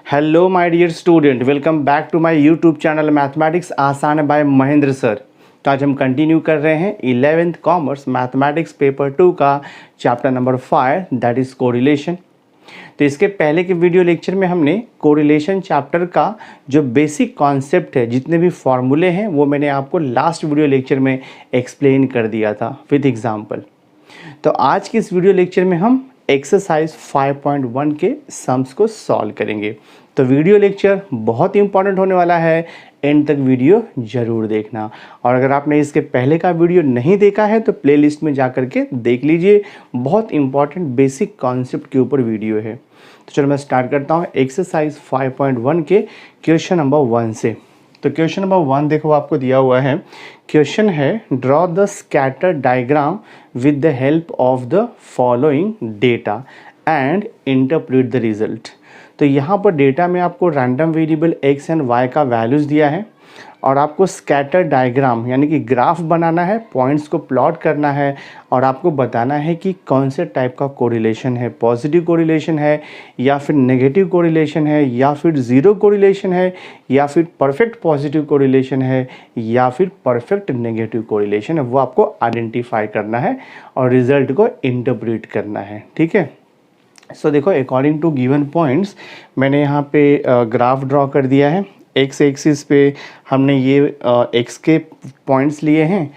Hello my dear student, welcome back to my YouTube channel mathematics आसान बाय Mahendra sir. तो आज हम कंटिन्यू कर रहे हैं 11th कॉमर्स मैथमेटिक्स पेपर 2 का chapter number 5 that is correlation. तो इसके पहले के वीडियो लेक्चर में हमने कोरिलेशन चैप्टर का जो बेसिक कॉन्सेप्ट है, जितने भी फॉर्मूले हैं, वो मैंने आपको लास्ट वीडियो लेक्चर में एक्सप्लेन कर दिया था विद एग्जाम्पल। तो आज के इस वीडियो लेक्चर में हम एक्सरसाइज 5.1 के सम्स को सॉल्व करेंगे। तो वीडियो लेक्चर बहुत ही इंपॉर्टेंट होने वाला है, एंड तक वीडियो ज़रूर देखना। और अगर आपने इसके पहले का वीडियो नहीं देखा है तो प्लेलिस्ट में जा कर के देख लीजिए, बहुत इंपॉर्टेंट बेसिक कॉन्सेप्ट के ऊपर वीडियो है। तो चलो मैं स्टार्ट करता हूँ एक्सरसाइज 5.1 के क्वेश्चन नंबर 1 से। तो क्वेश्चन नंबर 1 देखो आपको दिया हुआ है। क्वेश्चन है draw the scatter diagram with the help of the following data and interpret the result. तो यहाँ पर डेटा में आपको random variable x and y का वैल्यूज़ दिया है और आपको स्कैटर डायग्राम यानी कि ग्राफ बनाना है, पॉइंट्स को प्लॉट करना है और आपको बताना है कि कौन से टाइप का कोरिलेशन है, पॉजिटिव कोरिलेशन है या फिर नेगेटिव कोरिलेशन है या फिर ज़ीरो कोरिलेशन है या फिर परफेक्ट पॉजिटिव कोरिलेशन है या फिर परफेक्ट नेगेटिव कोरिलेशन है। वो आपको आइडेंटिफाई करना है और रिज़ल्ट को इंटरप्रेट करना है। ठीक है। सो देखो, अकॉर्डिंग टू गिवन पॉइंट्स मैंने यहाँ पे ग्राफ ड्रॉ कर दिया है। एक्स एक्सिस पे हमने ये एक्स के पॉइंट्स लिए हैं,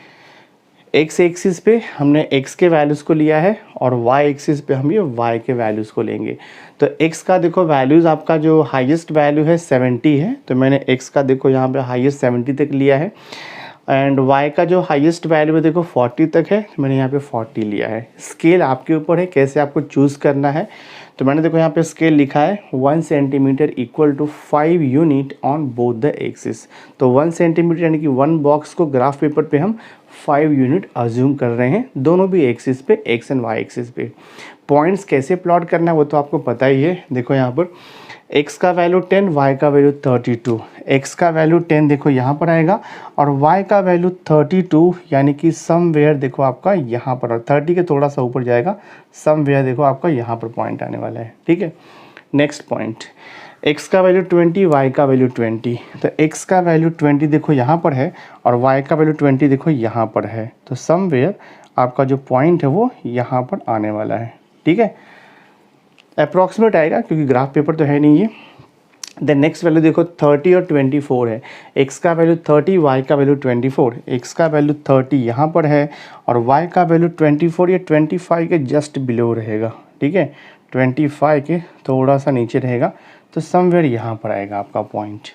एक्स एक्सिस पे हमने एक्स के वैल्यूज़ को लिया है और वाई एक्सिस पे हम ये वाई के वैल्यूज़ को लेंगे। तो एक्स का देखो वैल्यूज़ आपका जो हाईएस्ट वैल्यू है 70 है, तो मैंने एक्स का देखो यहाँ पे हाईएस्ट 70 तक लिया है एंड y का जो हाईएस्ट वैल्यू है देखो 40 तक है, तो मैंने यहाँ पे 40 लिया है। स्केल आपके ऊपर है कैसे आपको चूज़ करना है। तो मैंने देखो यहाँ पे स्केल लिखा है 1 centimetre equal to 5 unit on both the axis. तो 1 सेंटीमीटर यानी कि 1 बॉक्स को ग्राफ पेपर पे हम 5 यूनिट अज्यूम कर रहे हैं, दोनों भी एक्सिस पे, एक्स एंड वाई एक्सिस पे। पॉइंट्स कैसे प्लॉट करना है वो तो आपको पता ही है। देखो यहाँ पर x का वैल्यू 10, y का वैल्यू 32। x का वैल्यू 10 देखो यहाँ पर आएगा और y का वैल्यू 32 यानी कि समवेयर देखो आपका यहाँ पर, और 30 के थोड़ा सा ऊपर जाएगा, समवेयर देखो आपका यहाँ पर पॉइंट आने वाला है। ठीक है। नेक्स्ट पॉइंट, x का वैल्यू 20, y का वैल्यू 20। तो x का वैल्यू 20 देखो यहाँ पर है और y का वैल्यू 20 देखो यहाँ पर है, तो समवेयर आपका जो पॉइंट है वो यहाँ पर आने वाला है। ठीक है। अप्रॉक्सीमेट आएगा क्योंकि ग्राफ पेपर तो है नहीं ये। द नेक्स्ट वैल्यू देखो 30 और 24 है। x का वैल्यू 30, y का वैल्यू 24। x का वैल्यू 30 यहाँ पर है और y का वैल्यू 24, ये 25 के जस्ट बिलो रहेगा। ठीक है, 25 के थोड़ा सा नीचे रहेगा, तो समवेयर यहाँ पर आएगा आपका पॉइंट।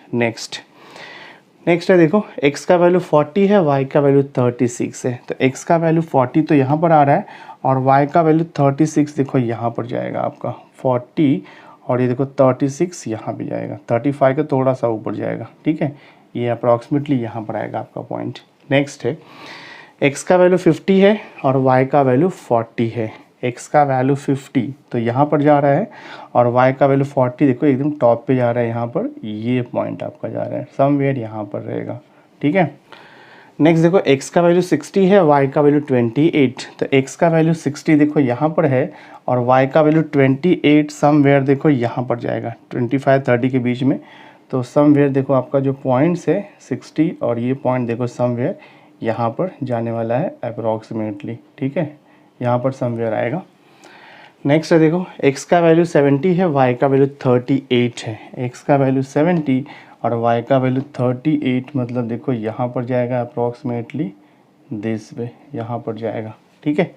नेक्स्ट है देखो, x का वैल्यू 40 है, y का वैल्यू 36 है। तो x का वैल्यू 40 तो यहाँ पर आ रहा है और y का वैल्यू 36 देखो यहाँ पर जाएगा आपका 40, और ये देखो 36 यहाँ भी जाएगा, 35 का थोड़ा सा ऊपर जाएगा। ठीक है, ये अप्रॉक्सीमेटली यहाँ पर आएगा आपका पॉइंट। नेक्स्ट है, x का वैल्यू 50 है और y का वैल्यू 40 है। x का वैल्यू 50 तो यहाँ पर जा रहा है और y का वैल्यू 40 देखो एकदम टॉप पे जा रहा है, यहाँ पर ये पॉइंट आपका जा रहा है, समवेयर यहाँ पर रहेगा। ठीक है। नेक्स्ट देखो, x का वैल्यू 60 है, y का वैल्यू 28। तो x का वैल्यू 60 देखो यहाँ पर है और y का वैल्यू 28 समवेयर देखो यहाँ पर जाएगा, 25-30 के बीच में। तो समवेयर देखो आपका जो पॉइंट्स है 60 और ये पॉइंट देखो समवेयर यहाँ पर जाने वाला है अप्रॉक्सीमेटली। ठीक है, यहाँ पर समवेयर आएगा। नेक्स्ट है देखो, x का वैल्यू 70 है, y का वैल्यू 38 है। x का वैल्यू 70 और y का वैल्यू 38 मतलब देखो यहाँ पर जाएगा अप्रॉक्सीमेटली दिस वे, यहाँ पर जाएगा। ठीक है।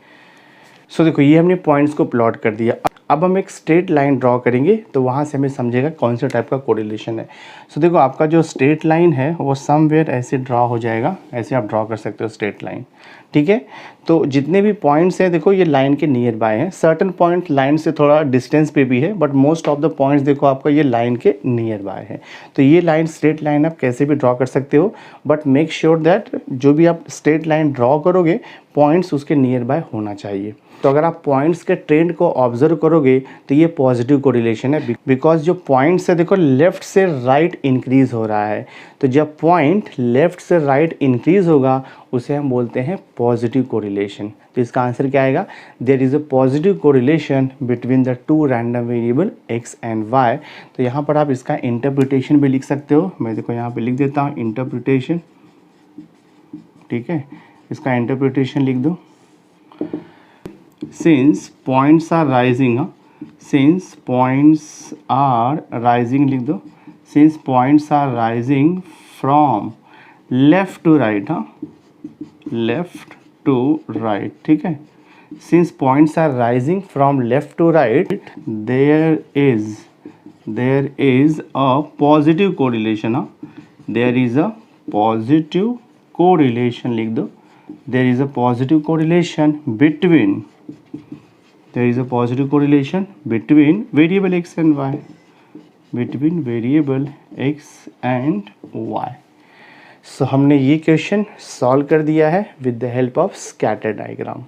सो देखो ये हमने पॉइंट्स को प्लॉट कर दिया। अब हम एक स्ट्रेट लाइन ड्रॉ करेंगे तो वहाँ से हमें समझेगा कौन से टाइप का कोरिलेशन है। सो देखो आपका जो स्ट्रेट लाइन है वो समवेयर ऐसे ड्रॉ हो जाएगा, ऐसे आप ड्रॉ कर सकते हो स्ट्रेट लाइन। ठीक है। तो जितने भी पॉइंट्स हैं देखो ये लाइन के नियर बाय हैं, सर्टन पॉइंट लाइन से थोड़ा डिस्टेंस पे भी है, but most of the points देखो आपका ये लाइन के नियर बाय है। तो ये लाइन स्ट्रेट लाइन आप कैसे भी ड्रॉ कर सकते हो, बट मेक श्योर दैट जो भी आप स्ट्रेट लाइन ड्रॉ करोगे पॉइंट्स उसके नियर बाय होना चाहिए। तो अगर आप पॉइंट्स के ट्रेंड को ऑब्जर्व करोगे तो ये पॉजिटिव कोरिलेशन है, बिकॉज जो पॉइंट्स है देखो लेफ़्ट से राइट इंक्रीज़ हो रहा है। तो जब पॉइंट लेफ़्ट से राइट इंक्रीज़ होगा उसे हम बोलते हैं पॉजिटिव कोरिलेशन। तो इसका आंसर क्या आएगा? There is a positive correlation between the two random variable x and y. तो यहाँ पर आप इसका इंटरप्रिटेशन भी लिख सकते हो। मैं देखो यहाँ पे लिख देता हूँ इंटरप्रिटेशन, ठीक है, इसका इंटरप्रिटेशन लिख दो। Since points are rising, since points are rising लिख दो, since points are rising from left to right, left to right, ठीक है। Since points are rising from left to right, there is a positive correlation, there is a positive correlation लिख दो, there is a positive correlation between, there is a positive correlation between variable x and y, between variable x and y। सो हमने ये question solve कर दिया है with the help of scatter diagram.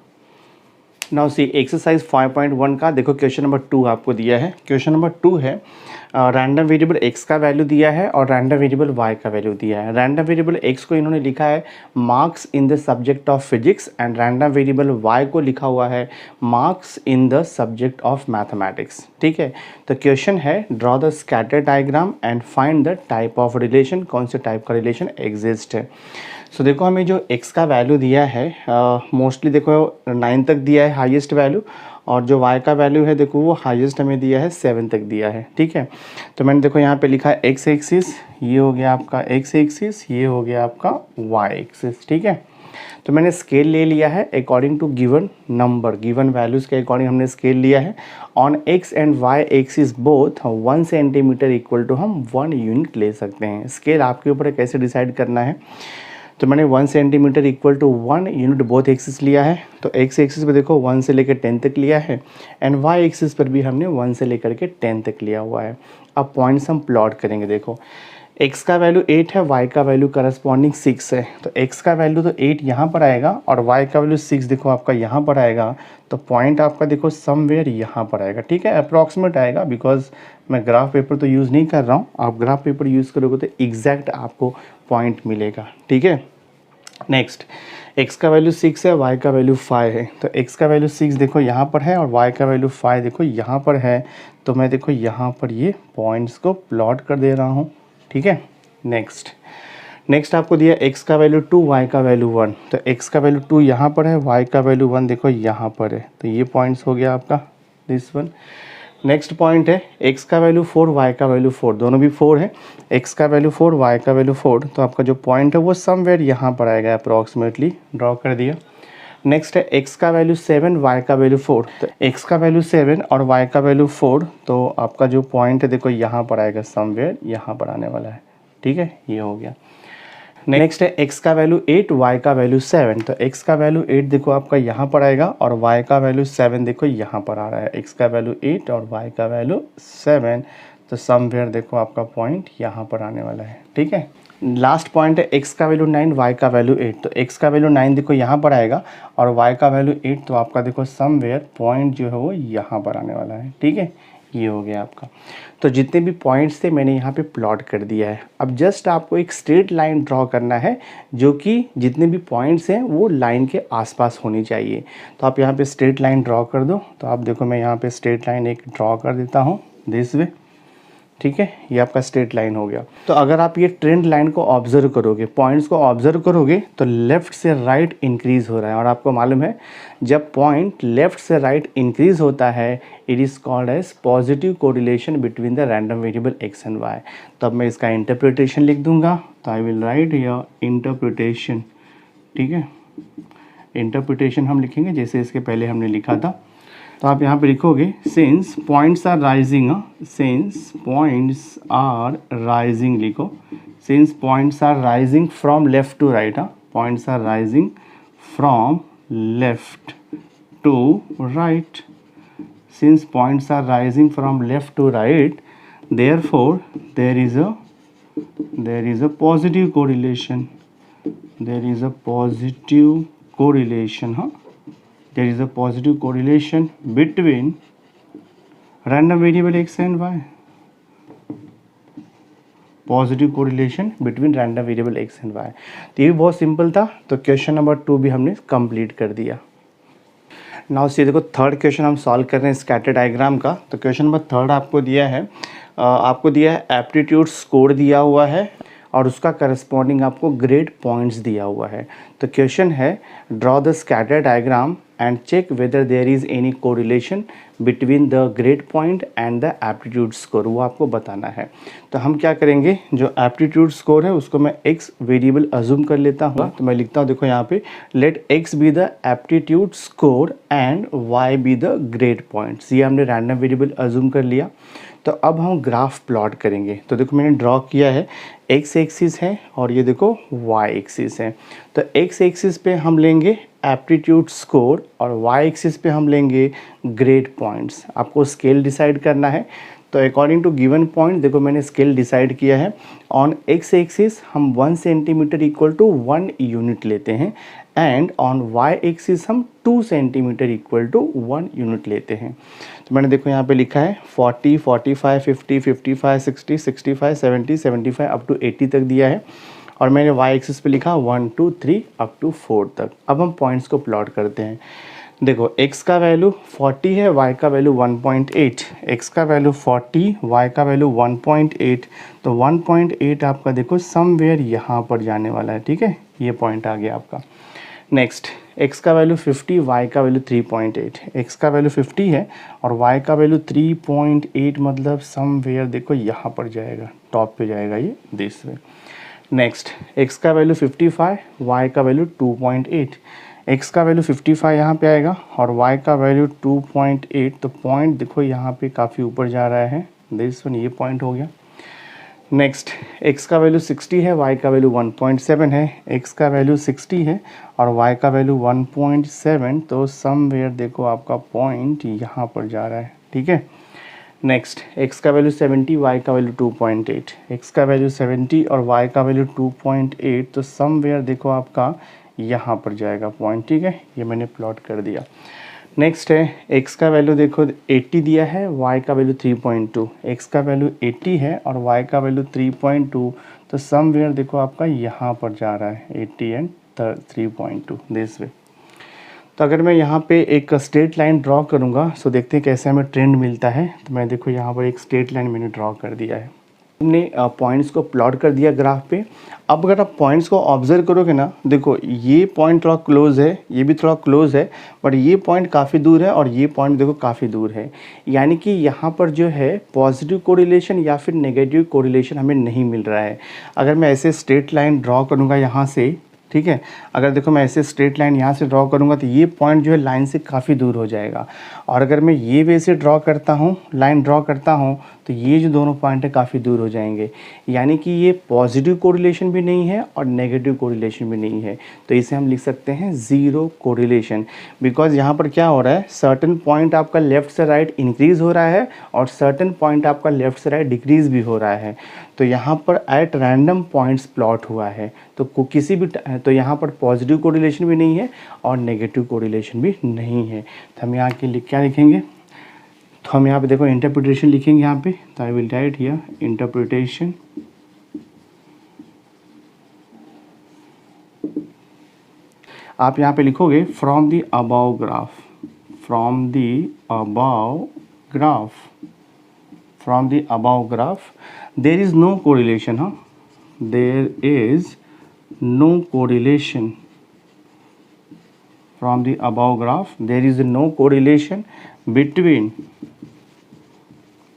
Now see exercise 5.1 का देखो question number 2 आपको दिया है। क्वेश्चन नंबर 2 है रैंडम वेरिएबल x का वैल्यू दिया है और रैंडम वेरिएबल y का वैल्यू दिया है। रैंडम वेरिएबल x को इन्होंने लिखा है marks in the subject of physics and random variable y को लिखा हुआ है marks in the subject of mathematics, ठीक है। तो क्वेश्चन है draw the scatter diagram and find the type of relation, कौन से टाइप का रिलेशन एग्जिस्ट है। सो देखो हमें जो x का वैल्यू दिया है मोस्टली देखो 9 तक दिया है हाईएस्ट वैल्यू, और जो y का वैल्यू है देखो वो हाईएस्ट हमें दिया है 7 तक दिया है, ठीक है। तो मैंने देखो यहाँ पे लिखा है x एक्सिस, ये हो गया आपका x एक्सिस, ये हो गया आपका y एक्सिस, ठीक है। तो मैंने स्केल ले लिया है according to given number, given values के अकॉर्डिंग हमने स्केल लिया है। On x and y axis both 1 centimetre equal to हम 1 यूनिट ले सकते हैं। स्केल आपके ऊपर है कैसे डिसाइड करना है। तो मैंने 1 centimetre equal to 1 unit both axis लिया है। तो x एक्सिस पे देखो 1 से लेकर 10 तक लिया है एंड y एक्सिस पर भी हमने 1 से लेकर के 10 तक लिया हुआ है। अब पॉइंट्स हम प्लॉट करेंगे। देखो x का वैल्यू 8 है, y का वैल्यू करस्पॉन्डिंग 6 है। तो x का वैल्यू तो 8 यहाँ पर आएगा और y का वैल्यू 6 देखो आपका यहाँ पर आएगा। तो पॉइंट आपका देखो समवेयर यहाँ पर आएगा, ठीक है। अप्रॉक्सीमेट आएगा बिकॉज मैं ग्राफ पेपर तो यूज़ नहीं कर रहा हूँ। आप ग्राफ पेपर यूज़ करोगे तो एग्जैक्ट आपको पॉइंट मिलेगा, ठीक है। नेक्स्ट x का वैल्यू 6 है, y का वैल्यू 5 है। तो x का वैल्यू 6 देखो यहाँ पर है और y का वैल्यू 5 देखो यहाँ पर है। तो मैं देखो यहाँ पर ये पॉइंट्स को प्लॉट कर दे रहा हूँ, ठीक है। नेक्स्ट आपको दिया x का वैल्यू 2, y का वैल्यू 1। तो x का वैल्यू 2 यहाँ पर है, y का वैल्यू 1 देखो यहाँ पर है। तो ये पॉइंट्स हो गया आपका दिस वन। नेक्स्ट पॉइंट है x का वैल्यू 4, y का वैल्यू 4, दोनों भी 4 है। x का वैल्यू 4, y का वैल्यू 4। तो आपका जो पॉइंट है वो समवेयर यहाँ पर आएगा, अप्रॉक्सीमेटली ड्रॉ कर दिया। नेक्स्ट है x का वैल्यू 7, y का वैल्यू 4। तो x का वैल्यू 7 और y का वैल्यू 4, तो आपका जो पॉइंट है देखो यहाँ पर आएगा, समवेयर यहाँ पर आने वाला है, ठीक है। ये हो गया। नेक्स्ट है x का वैल्यू 8, y का वैल्यू 7। तो x का वैल्यू 8 देखो आपका यहाँ पर आएगा और y का वैल्यू 7 देखो यहाँ पर आ रहा है। x का वैल्यू 8 और y का वैल्यू 7, तो समवेयर देखो आपका पॉइंट यहाँ पर आने वाला है, ठीक है। लास्ट पॉइंट है x का वैल्यू 9, y का वैल्यू 8। तो x का वैल्यू 9 देखो यहाँ पर आएगा और y का वैल्यू 8, तो आपका देखो समवेयर पॉइंट जो है वो यहाँ पर आने वाला है, ठीक है। ये हो गया आपका। तो जितने भी पॉइंट्स थे मैंने यहाँ पे प्लॉट कर दिया है। अब जस्ट आपको एक स्ट्रेट लाइन ड्रॉ करना है जो कि जितने भी पॉइंट्स हैं वो लाइन के आसपास होनी चाहिए। तो आप यहाँ पे स्ट्रेट लाइन ड्रॉ कर दो। तो आप देखो मैं यहाँ पे स्ट्रेट लाइन एक ड्रॉ कर देता हूँ दिस वे, ठीक है। ये आपका स्ट्रेट लाइन हो गया। तो अगर आप ये ट्रेंड लाइन को ऑब्जर्व करोगे, पॉइंट्स को ऑब्जर्व करोगे, तो लेफ़्ट से राइट इंक्रीज़ हो रहा है। और आपको मालूम है जब पॉइंट लेफ़्ट से राइट इंक्रीज़ होता है it is called as positive correlation between the random variable x and y. तो अब मैं इसका इंटरप्रिटेशन लिख दूंगा। तो I will write here interpretation, ठीक है। इंटरप्रिटेशन हम लिखेंगे जैसे इसके पहले हमने लिखा था। तो आप यहाँ पे लिखोगे since points are rising, since points are rising लिखो। Since points are rising from left to right, points are rising from left to right. Since points are rising from left to right, therefore there is a positive correlation, there is a positive correlation, हाँ, there is a positive correlation between random variable x and y, positive correlation between random variable x and y. तो ये भी बहुत simple था। तो question number 2 भी हमने complete कर दिया। नाउ सी देखो थर्ड क्वेश्चन हम सॉल्व कर रहे हैं स्कैटर डायग्राम का। तो क्वेश्चन नंबर 3 आपको दिया है एप्टीट्यूड स्कोर दिया हुआ है और उसका करस्पॉन्डिंग आपको ग्रेड पॉइंट्स दिया हुआ है। तो क्वेश्चन है draw the scatter diagram and check whether there is any correlation between the grade point and the aptitude score, वो आपको बताना है। तो हम क्या करेंगे, जो एप्टीट्यूड स्कोर है उसको मैं एक्स वेरिएबल अज्यूम कर लेता हूँ। तो मैं लिखता हूँ, देखो यहाँ पे let X be the aptitude score and Y be the grade points. ये हमने रैंडम वेरिएबल अज्यूम कर लिया। तो अब हम ग्राफ प्लॉट करेंगे। तो देखो मैंने ड्रॉ किया है, एक्स एक्सिस है और ये देखो वाई एक्सिस है। तो एक्स एक्सिस पे हम लेंगे एप्टीट्यूड स्कोर और वाई एक्सिस पे हम लेंगे ग्रेड पॉइंट्स। आपको स्केल डिसाइड करना है। तो अकॉर्डिंग टू गिवन पॉइंट देखो मैंने स्केल डिसाइड किया है। ऑन एक्स एक्सिस हम 1 सेंटीमीटर इक्वल टू 1 यूनिट लेते हैं एंड ऑन वाई एक्सिस हम 2 सेंटीमीटर इक्वल टू 1 यूनिट लेते हैं। तो मैंने देखो यहाँ पे लिखा है 40, 45, 50, 55, 60, 65, 70, 75 अप टू 80 तक दिया है और मैंने वाई एक्सिस पे लिखा 1, 2, 3 अप टू 4 तक। अब हम पॉइंट्स को प्लॉट करते हैं। देखो x का वैल्यू 40 है, y का वैल्यू 1.8, x का वैल्यू 40, y का वैल्यू 1.8। तो 1.8 आपका देखो समवेयर यहाँ पर जाने वाला है, ठीक है, ये पॉइंट आ गया आपका। नेक्स्ट x का वैल्यू 50, y का वैल्यू 3.8, x का वैल्यू 50 है और y का वैल्यू 3.8 मतलब समवेयर देखो यहाँ पर जाएगा, टॉप पे जाएगा ये दिस वे। नेक्स्ट x का वैल्यू 55, y का वैल्यू 2.8, x का वैल्यू 55 यहाँ पे आएगा और y का वैल्यू 2.8। तो पॉइंट देखो यहाँ पे काफ़ी ऊपर जा रहा है, दिस वन, ये पॉइंट हो गया। नेक्स्ट x का वैल्यू 60 है, y का वैल्यू 1.7 है, x का वैल्यू 60 है और y का वैल्यू 1.7। तो समवेयर देखो आपका पॉइंट यहाँ पर जा रहा है, ठीक है। नेक्स्ट x का वैल्यू 70, y का वैल्यू 2.8, x का वैल्यू 70 और y का वैल्यू 2.8। तो समवेयर देखो आपका यहाँ पर जाएगा पॉइंट, ठीक है, ये मैंने प्लॉट कर दिया। नेक्स्ट है x का वैल्यू देखो 80 दिया है, y का वैल्यू 3.2, x का वैल्यू 80 है और y का वैल्यू 3.2। तो समवेयर देखो आपका यहाँ पर जा रहा है 80 एंड 3.2 दिस वे। तो अगर मैं यहाँ पे एक स्ट्रेट लाइन ड्रॉ करूँगा सो देखते हैं कैसे हमें ट्रेंड मिलता है। तो मैं देखो यहाँ पर एक स्ट्रेट लाइन मैंने ड्रॉ कर दिया है, हमने पॉइंट्स को प्लॉट कर दिया ग्राफ पे। अब अगर आप पॉइंट्स को ऑब्जर्व करोगे ना, देखो ये पॉइंट थोड़ा क्लोज है, ये भी थोड़ा क्लोज है, बट ये पॉइंट काफ़ी दूर है और ये पॉइंट देखो काफ़ी दूर है। यानी कि यहाँ पर जो है पॉजिटिव कोरिलेशन या फिर नेगेटिव कोरिलेशन हमें नहीं मिल रहा है। अगर मैं ऐसे स्ट्रेट लाइन ड्रॉ करूँगा यहाँ से, ठीक है, अगर देखो मैं ऐसे स्ट्रेट लाइन यहाँ से ड्रॉ करूँगा तो ये पॉइंट जो है लाइन से काफ़ी दूर हो जाएगा। और अगर मैं ये वे से ड्रॉ करता हूँ, लाइन ड्रॉ करता हूँ, तो ये जो दोनों पॉइंट है काफ़ी दूर हो जाएंगे। यानी कि ये पॉजिटिव कोरिलेशन भी नहीं है और नेगेटिव कोरिलेशन भी नहीं है। तो इसे हम लिख सकते हैं ज़ीरो कोरिलेशन। बिकॉज यहाँ पर क्या हो रहा है, सर्टन पॉइंट आपका लेफ़्ट से राइट इंक्रीज़ हो रहा है और सर्टन पॉइंट आपका लेफ़्ट से राइट डिक्रीज़ भी हो रहा है। तो यहाँ पर एट रैंडम पॉइंट्स प्लॉट हुआ है। तो किसी भी तो यहाँ पर पॉजिटिव कोरिलेशन भी नहीं है और नेगेटिव कोरिलेशन भी नहीं है। तो हम यहाँ के क्या लिखेंगे, तो हम यहाँ पे देखो इंटरप्रिटेशन लिखेंगे यहाँ पे। तो I will write here interpretation. आप यहाँ पे लिखोगे from the above graph, from the above graph, from the above graph there is no correlation. हाँ, there is no correlation from the above graph, there is no correlation between,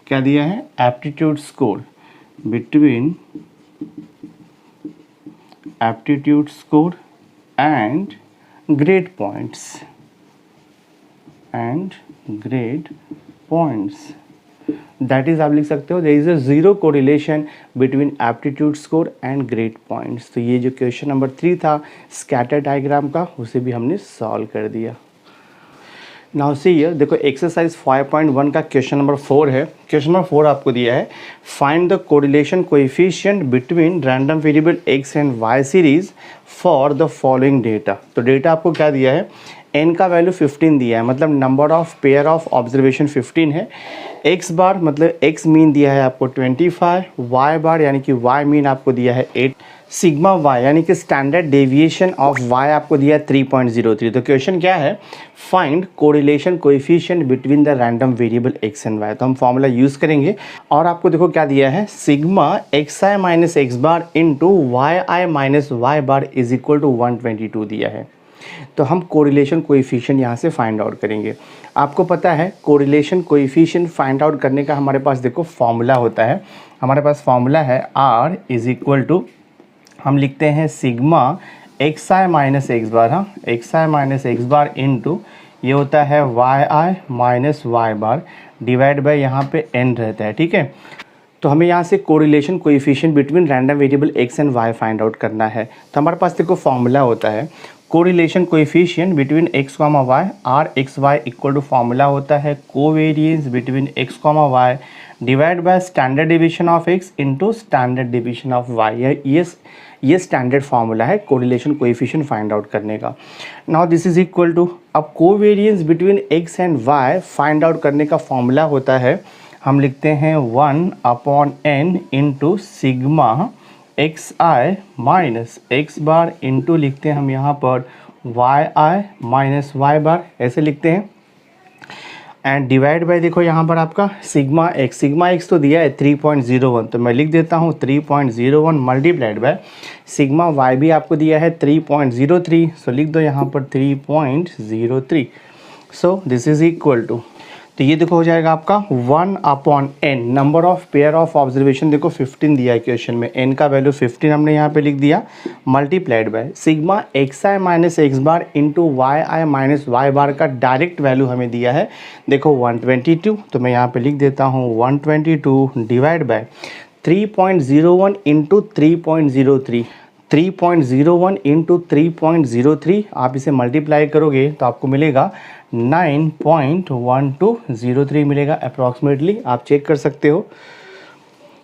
क्या दिया है, aptitude score, between aptitude score and grade points and grade points। That is आप लिख सकते हो there is a zero correlation between aptitude score and grade points. तो ये जो क्वेश्चन नंबर 3 था स्कैटर डायग्राम का, उसे भी हमने सॉल्व कर दिया। नाउ सी हियर, देखो एक्सरसाइज 5.1 का क्वेश्चन नंबर 4 है। क्वेश्चन नंबर 4 आपको दिया है find the correlation coefficient between random variable x and y series for the following data. तो डेटा आपको क्या दिया है, n का वैल्यू 15 दिया है, मतलब number of pair of observation 15 है। x बार मतलब x मीन दिया है आपको 25, y बार यानी कि y मीन आपको दिया है 8, सिग्मा y यानी कि स्टैंडर्ड डेविएशन ऑफ y आपको दिया है 3.03। तो क्वेश्चन क्या है, find correlation coefficient between the random variable x and y। तो हम फॉर्मूला यूज़ करेंगे और आपको देखो क्या दिया है, sigma xi minus x bar into y i minus y bar is equal to 122 दिया है। तो हम कोरिलेशन कोएफिशिएंट यहाँ से फाइंड आउट करेंगे। आपको पता है कोरिलेशन कोएफिशिएंट फाइंड आउट करने का हमारे पास देखो फॉर्मूला होता है, हमारे पास फॉर्मूला है r इज इक्वल टू, हम लिखते हैं sigma x i minus x bar, हाँ x i minus x bar into ये होता है y i minus y bar divide by यहाँ पे n रहता है, ठीक है। तो हमें यहाँ से correlation coefficient between random variable x and y find out करना है। तो हमारे पास देखो फॉर्मूला होता है correlation coefficient between x, y r x y equal to formula होता है covariance between x, y divide by standard deviation of x into standard deviation of y। ये स्टैंडर्ड फार्मूला है कोरिलेशन कोएफिशिएंट फाइंड आउट करने का। Now this is equal to, अब covariance between x and y find out करने का formula होता है, हम लिखते हैं 1/n into sigma x i minus x bar into लिखते हैं हम यहाँ पर वाई आई माइनस वाई बार, ऐसे लिखते हैं एंड डिवाइड बाय देखो यहाँ पर आपका सिग्मा एक्स तो दिया है 3.01, तो मैं लिख देता हूँ 3.01 मल्टीप्लाइड बाय सिग्मा वाई भी आपको दिया है 3.03, सो लिख दो यहाँ पर 3.03। So this is equal to, तो ये देखो हो जाएगा आपका 1/n, number of pair of observation देखो 15 दिया है क्वेश्चन में, n का वैल्यू 15 हमने यहाँ पे लिख दिया, multiplied by sigma x i minus x bar into y i minus y bar का डायरेक्ट वैल्यू हमें दिया है देखो 122, तो मैं यहाँ पे लिख देता हूँ 122 डिवाइड बाय 3.01 इंटू 3.03, 3.01 इंटू 3.03 आप इसे मल्टीप्लाई करोगे तो आपको मिलेगा 9.1203 मिलेगा अप्रॉक्सीमेटली, आप चेक कर सकते हो।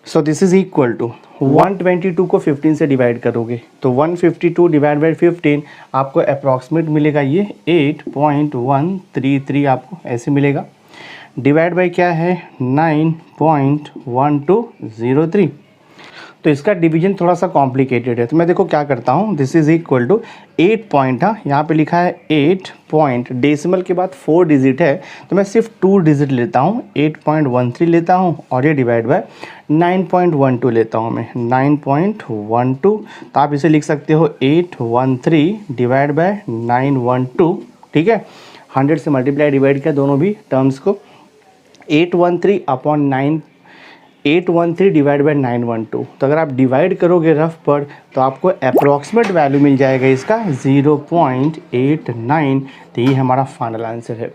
So this is equal to 122 को 15 से डिवाइड करोगे तो 152 डिवाइड बाई 15 आपको अप्रॉक्सीमेट मिलेगा ये 8.133 आपको ऐसे मिलेगा, डिवाइड बाई क्या है 9.1203। तो इसका डिवीजन थोड़ा सा कॉम्प्लिकेटेड है, तो मैं देखो क्या करता हूँ, this is equal to 8 point, हाँ यहाँ पे लिखा है 8 पॉइंट, डेसिमल के बाद 4 डिजिट है तो मैं सिर्फ 2 डिजिट लेता हूँ, 8.13 लेता हूँ और ये डिवाइड बाय 9.12 लेता हूँ मैं 9.12, तो आप इसे लिख सकते हो 813 डिवाइड बाय 912, ठीक है। 100 से मल्टीप्लाई डिवाइड किया दोनों भी टर्म्स को, 813 डिवाइड बाई 912, तो अगर आप डिवाइड करोगे रफ पर तो आपको अप्रॉक्सीमेट वैल्यू मिल जाएगा इसका 0.89, तो ये हमारा फाइनल आंसर है।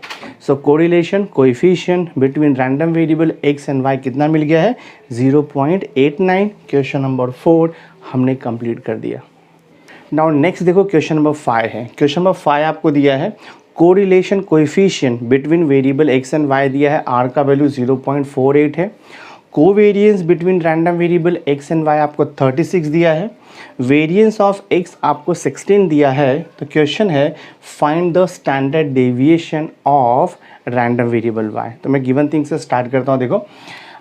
So correlation coefficient between random variable x and y कितना मिल गया है 0.89। क्वेश्चन नंबर 4 हमने कंप्लीट कर दिया। नाउ नेक्स्ट देखो क्वेश्चन नंबर 5 है। क्वेश्चन नंबर 5 आपको दिया है correlation coefficient between variable x and y दिया है, r का वैल्यू 0.48 है, covariance between random variable x and y आपको 36 दिया है, वेरिएंस ऑफ x आपको 16 दिया है। तो क्वेश्चन है find the standard deviation of random variable y। तो मैं गिवन थिंग से स्टार्ट करता हूँ। देखो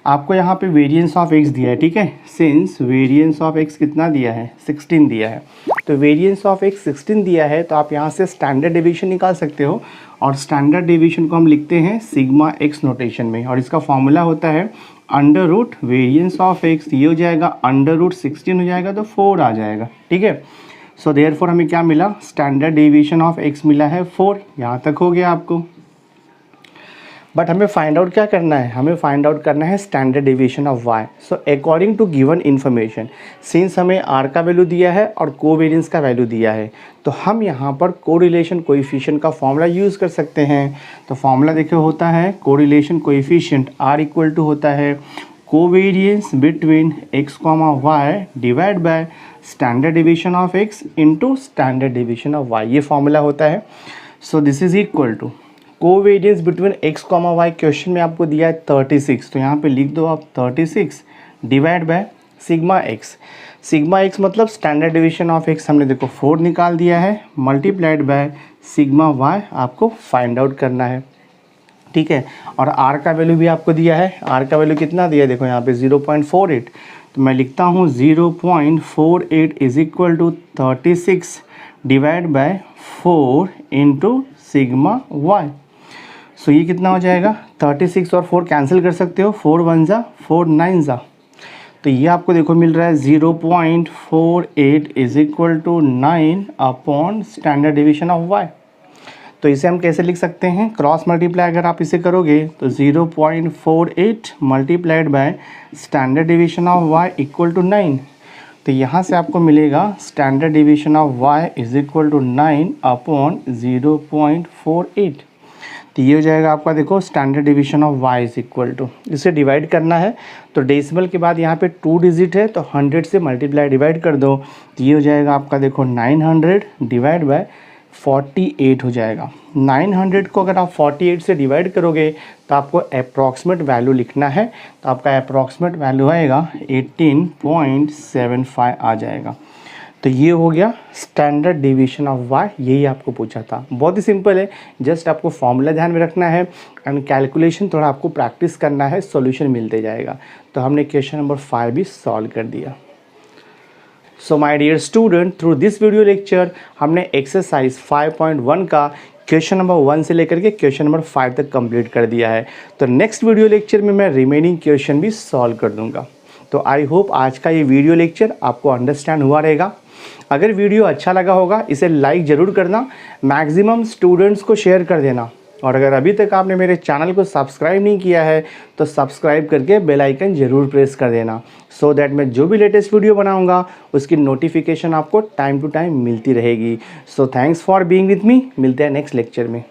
आपको यहाँ पे वेरिएंस ऑफ x दिया है, ठीक है, सिंस वेरिएंस ऑफ x कितना दिया है 16 दिया है, तो वेरिएंस ऑफ x 16 दिया है तो आप यहाँ से स्टैंडर्ड डेविएशन निकाल सकते हो और स्टैंडर्ड डेविएशन को हम लिखते हैं सिग्मा x नोटेशन में और इसका फॉर्मूला होता है under root variance of x, ये हो जाएगा अंडर रूट 16 हो जाएगा तो 4 आ जाएगा, ठीक है। सो देयरफॉर हमें क्या मिला, स्टैंडर्ड डेविएशन ऑफ x मिला है 4, यहाँ तक हो गया आपको। बट हमें फाइंड आउट क्या करना है, हमें फाइंड आउट करना है standard deviation of y। So according to given information, since हमें r का वैल्यू दिया है और कोवेरिएंस का वैल्यू दिया है तो हम यहाँ पर कोरिलेशन कोएफिशिएंट का फॉर्मूला यूज़ कर सकते हैं। तो फॉर्मूला देखिए होता है correlation coefficient r equal to होता है covariance between x, y divide by standard deviation of x into standard deviation of y, ये फॉर्मूला होता है। So this is equal to covariance between x, y question में आपको दिया है 36, तो यहाँ पे लिख दो आप 36 divide bye sigma x. Sigma x मतलब स्टैंडर्ड डिवीजन ऑफ एक्स हमने देखो 4 निकाल दिया है, मल्टीप्लाइड बाय सिग्मा वाई आपको फाइंड आउट करना है, ठीक है। और आर का वैल्यू भी आपको दिया है, आर का वैल्यू कितना दिया है देखो यहाँ पे 0.48, तो मैं लिखता हूँ 0.48 is equal to 36 divide by 4 into sigma y. So ये कितना हो जाएगा, 36 और 4 कैंसिल कर सकते हो, 4 1 जा 4 9 जा, तो ये आपको देखो मिल रहा है 0.48 is equal to 9 upon standard division of y. तो इसे हम कैसे लिख सकते हैं, क्रॉस मल्टीप्लाई अगर आप इसे करोगे तो 0.48 multiplied by standard division of y equal to 9, तो यहाँ से आपको मिलेगा standard division of y is equal to 9 upon 0.48। तो ये हो जाएगा आपका देखो standard division of y is equal to, इसे डिवाइड करना है तो डेसिमल के बाद यहाँ पे 2 डिजिट है तो 100 से मल्टीप्लाई डिवाइड कर दो, तो ये हो जाएगा आपका देखो 900 डिवाइड बाय 48 हो जाएगा। 900 को अगर आप 48 से डिवाइड करोगे तो आपको अप्रॉक्सीमेट वैल्यू लिखना है, तो आपका अप्रॉक्सीमेट वैल्यू आएगा 18.75 आ जाएगा। तो ये हो गया स्टैंडर्ड डिवीजन ऑफ वाई, यही आपको पूछा था। बहुत ही सिंपल है, जस्ट आपको फॉर्मूला ध्यान में रखना है एंड कैलकुलेशन थोड़ा आपको प्रैक्टिस करना है, सॉल्यूशन मिलते जाएगा। तो हमने क्वेश्चन नंबर 5 भी सॉल्व कर दिया। So my dear student, through this video lecture हमने एक्सरसाइज 5.1 का क्वेश्चन नंबर 1 से लेकर के क्वेश्चन नंबर 5 तक कंप्लीट कर दिया है। तो नेक्स्ट वीडियो लेक्चर में मैं रिमेनिंग क्वेश्चन भी सॉल्व कर दूंगा। तो आई होप आज का ये वीडियो लेक्चर आपको अंडरस्टैंड हुआ रहेगा। अगर वीडियो अच्छा लगा होगा इसे लाइक ज़रूर करना, मैक्सिमम स्टूडेंट्स को शेयर कर देना, और अगर अभी तक आपने मेरे चैनल को सब्सक्राइब नहीं किया है तो सब्सक्राइब करके बेल आइकन ज़रूर प्रेस कर देना, सो दैट मैं जो भी लेटेस्ट वीडियो बनाऊंगा उसकी नोटिफिकेशन आपको टाइम टू टाइम मिलती रहेगी। So thanks for being with me, मिलते हैं नेक्स्ट लेक्चर में।